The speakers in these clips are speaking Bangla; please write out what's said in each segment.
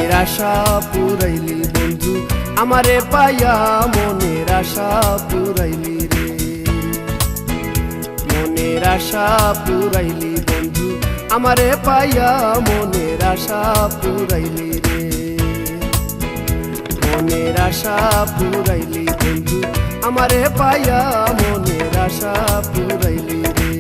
মনের আশা পুরাইলি বন্ধু আমারে পাইয়া মনের আশা পুরাইলি রে মনের আশা পুরাইলি বন্ধু আমারে পাইয়া মনের আশা পুরাইলি রে মনের আশা পুরাইলি বন্ধু আমারে পাইয়া মনের আশা পুরাইলি রে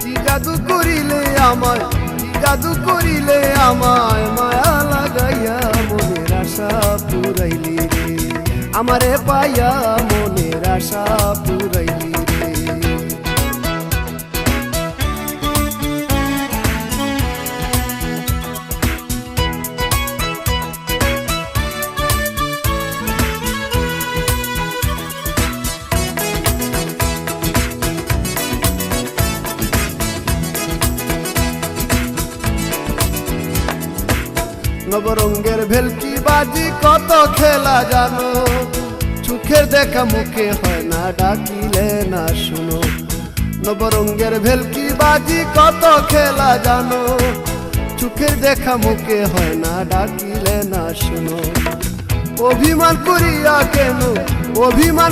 কি জাদু করিলে আমায় কি জাদু করিলে আমায় মায়া লাগাইয়া মনের আশা পুরাইলি রে আমারে পাইয়া মনের আশা পুরাইলি রে নবরঙ্গের ভেলকি বাজি কত খেলা জানো চোখের দেখা মুখে হয় না ডাকিলে না শুনো নবরঙ্গের ভেলকি বাজি কত খেলা জানো চোখের দেখা মুখে হয় না ডাকিলে না শুনো অভিমান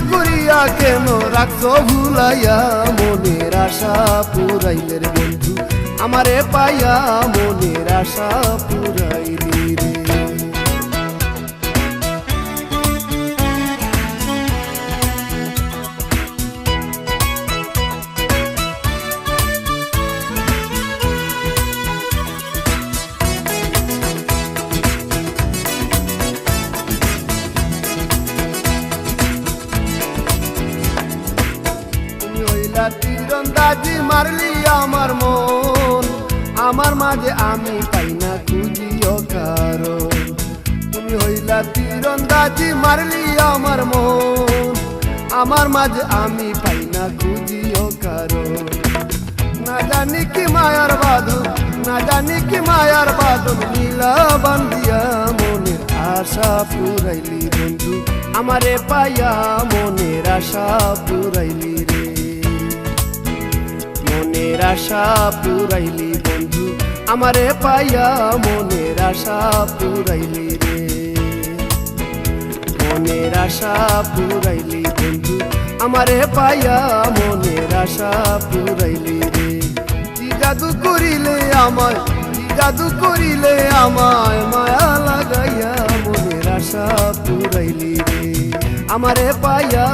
করিয়া কেন রাখছো ভুলাইয়া মনের আশা পুরাইলে রে বন্ধু আমারে পাইয়া মনের আশা পুরাইলি রে তুমি হইলা তীরন্দাজি মারলি আমার মন আমার মাঝে আমি পাই না খুঁজিও কারণ তুমি হইলা তীরন্দাজি মারলি আমার মন আমার মাঝে আমি পাই না খুঁজিও কারণ না জানি কি মায়ার বাঁধন না জানি কি মায়ার বাঁধন নীলা বান্ধিয়া মনের আশা পুরাইলি বন্ধু আমারে পাইয়া মনের আশা পুরাইলি রে মনের আশা পুরাইলি বন্ধু আমারে পাইয়া মনের আশা পুরাইলি রে মনের আশা পুরাইলি বন্ধু আমারে পাইয়া মনের আশা পুরাইলি রে কি জাদু করিলে আমায় মায়া লাগাইয়া মনের আশা পুরাইলি রে আমারে পাইয়া